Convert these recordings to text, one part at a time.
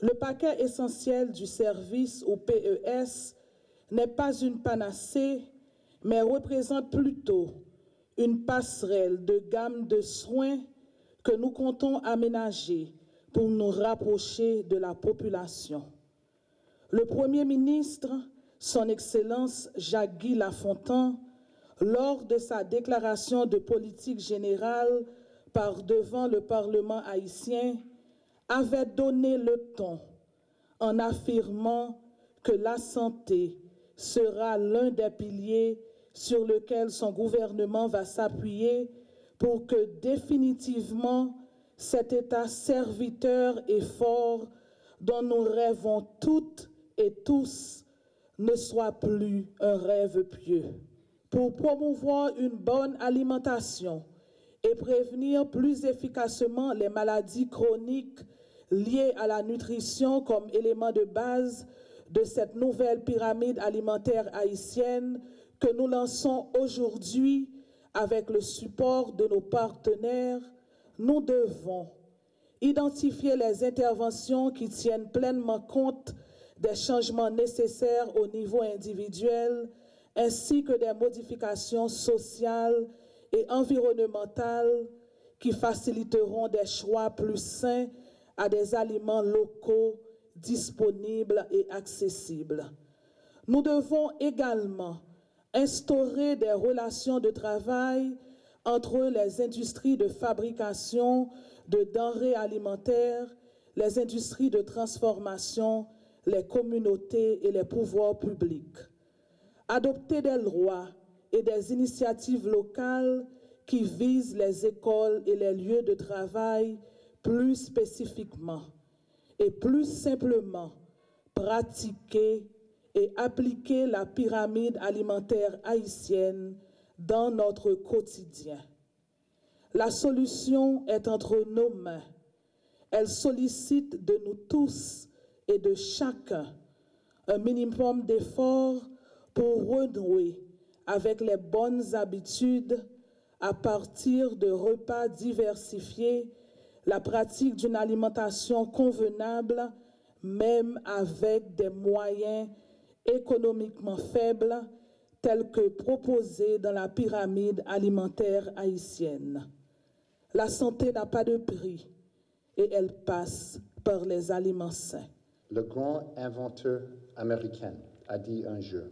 Le paquet essentiel du service ou PES n'est pas une panacée, mais représente plutôt une passerelle de gamme de soins que nous comptons aménager pour nous rapprocher de la population. Le Premier ministre, son Excellence Jacques-Guy Lafontaine, lors de sa déclaration de politique générale par devant le Parlement haïtien, avait donné le ton en affirmant que la santé sera l'un des piliers sur lequel son gouvernement va s'appuyer pour que définitivement cet État serviteur et fort dont nous rêvons toutes et tous ne soit plus un rêve pieux. Pour promouvoir une bonne alimentation et prévenir plus efficacement les maladies chroniques liées à la nutrition comme élément de base de cette nouvelle pyramide alimentaire haïtienne que nous lançons aujourd'hui avec le support de nos partenaires, nous devons identifier les interventions qui tiennent pleinement compte des changements nécessaires au niveau individuel ainsi que des modifications sociales et environnementales qui faciliteront des choix plus sains à des aliments locaux, disponibles et accessibles. Nous devons également instaurer des relations de travail entre les industries de fabrication de denrées alimentaires, les industries de transformation, les communautés et les pouvoirs publics. Adopter des lois et des initiatives locales qui visent les écoles et les lieux de travail plus spécifiquement et plus simplement pratiquer et appliquer la pyramide alimentaire haïtienne dans notre quotidien. La solution est entre nos mains. Elle sollicite de nous tous et de chacun un minimum d'efforts pour renouer avec les bonnes habitudes à partir de repas diversifiés, la pratique d'une alimentation convenable, même avec des moyens économiquement faibles, tels que proposés dans la pyramide alimentaire haïtienne. La santé n'a pas de prix et elle passe par les aliments sains. Le grand inventeur américain a dit un jour,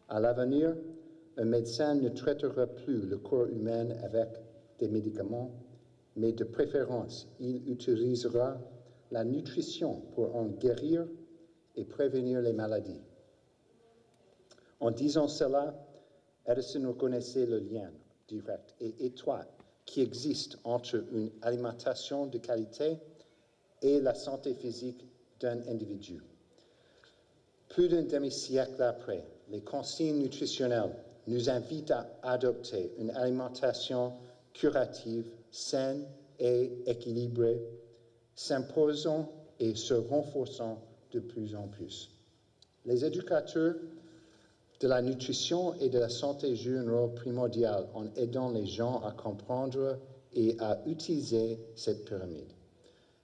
à l'avenir, un médecin ne traitera plus le corps humain avec des médicaments, mais de préférence, il utilisera la nutrition pour en guérir et prévenir les maladies. En disant cela, Edison reconnaissait le lien direct et étroit qui existe entre une alimentation de qualité et la santé physique d'un individu. Plus d'un demi-siècle après, les consignes nutritionnelles nous invitent à adopter une alimentation curative, saine et équilibrée, s'imposant et se renforçant de plus en plus. Les éducateurs de la nutrition et de la santé jouent un rôle primordial en aidant les gens à comprendre et à utiliser cette pyramide.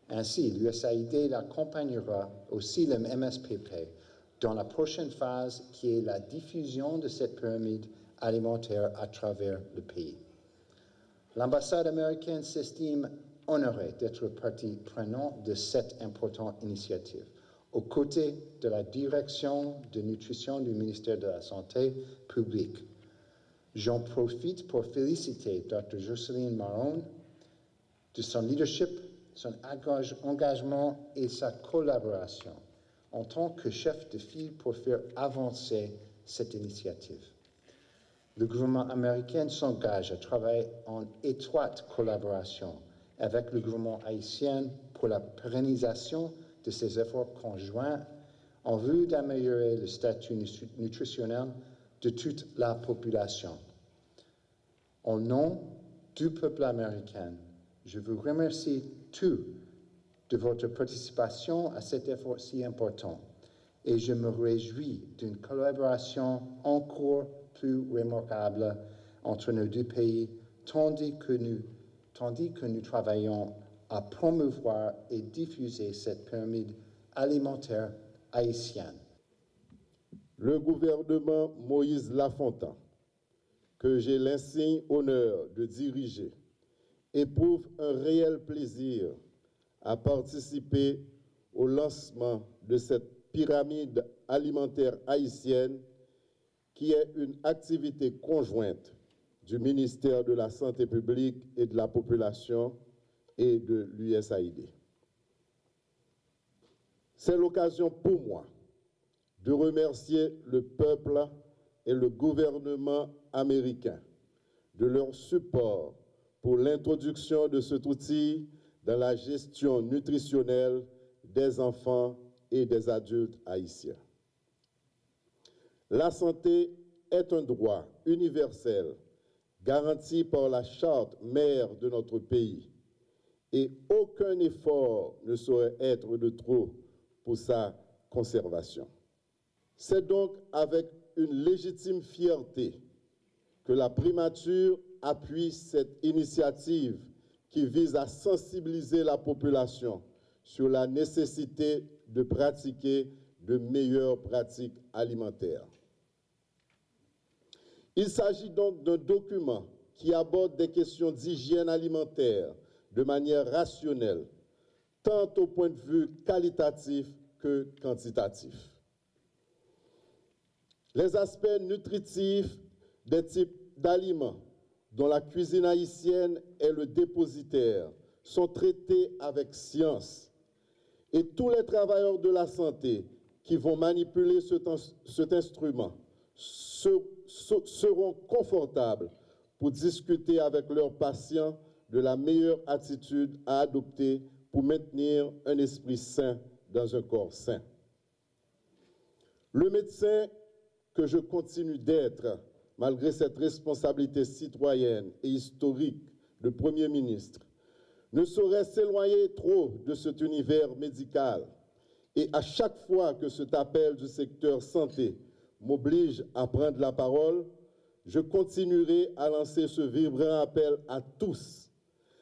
Ainsi, l'USAID accompagnera aussi le MSPP dans la prochaine phase qui est la diffusion de cette pyramide alimentaire à travers le pays. L'ambassade américaine s'estime honorée d'être partie prenante de cette importante initiative, aux côtés de la direction de nutrition du ministère de la Santé publique. J'en profite pour féliciter Dr. Jocelyne Marron de son leadership, son engagement et sa collaboration en tant que chef de file pour faire avancer cette initiative. Le gouvernement américain s'engage à travailler en étroite collaboration avec le gouvernement haïtien pour la pérennisation de ces efforts conjoints en vue d'améliorer le statut nutritionnel de toute la population. Au nom du peuple américain, je vous remercie tous de votre participation à cet effort si important et je me réjouis d'une collaboration encore plus remarquable entre nos deux pays, tandis que nous travaillons à promouvoir et diffuser cette pyramide alimentaire haïtienne. Le gouvernement Moïse Lafontaine, que j'ai l'insigne honneur de diriger, éprouve un réel plaisir à participer au lancement de cette pyramide alimentaire haïtienne qui est une activité conjointe du ministère de la Santé publique et de la Population et de l'USAID. C'est l'occasion pour moi de remercier le peuple et le gouvernement américain de leur support pour l'introduction de cet outil dans la gestion nutritionnelle des enfants et des adultes haïtiens. La santé est un droit universel garanti par la charte mère de notre pays et aucun effort ne saurait être de trop pour sa conservation. C'est donc avec une légitime fierté que la primature appuie cette initiative qui vise à sensibiliser la population sur la nécessité de pratiquer de meilleures pratiques alimentaires. Il s'agit donc d'un document qui aborde des questions d'hygiène alimentaire de manière rationnelle, tant au point de vue qualitatif que quantitatif. Les aspects nutritifs des types d'aliments dont la cuisine haïtienne est le dépositaire sont traités avec science. Et tous les travailleurs de la santé qui vont manipuler cet instrument seront confortables pour discuter avec leurs patients de la meilleure attitude à adopter pour maintenir un esprit sain dans un corps sain. Le médecin que je continue d'être, malgré cette responsabilité citoyenne et historique de Premier ministre, ne saurait s'éloigner trop de cet univers médical. Et à chaque fois que cet appel du secteur santé m'oblige à prendre la parole, je continuerai à lancer ce vibrant appel à tous,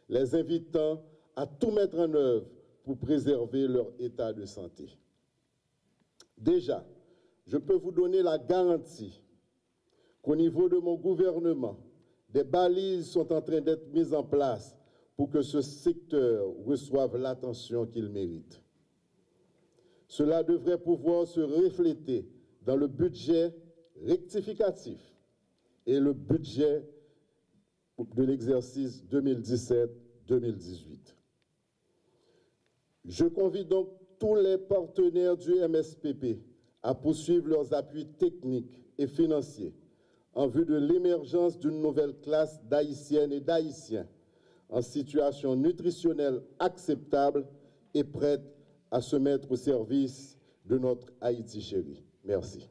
les invitant à tout mettre en œuvre pour préserver leur état de santé. Déjà, je peux vous donner la garantie qu'au niveau de mon gouvernement, des balises sont en train d'être mises en place pour que ce secteur reçoive l'attention qu'il mérite. Cela devrait pouvoir se refléter dans le budget rectificatif et le budget de l'exercice 2017-2018. Je convie donc tous les partenaires du MSPP à poursuivre leurs appuis techniques et financiers en vue de l'émergence d'une nouvelle classe d'Haïtiennes et d'Haïtiens en situation nutritionnelle acceptable et prête à se mettre au service de notre Haïti chéri. Merci.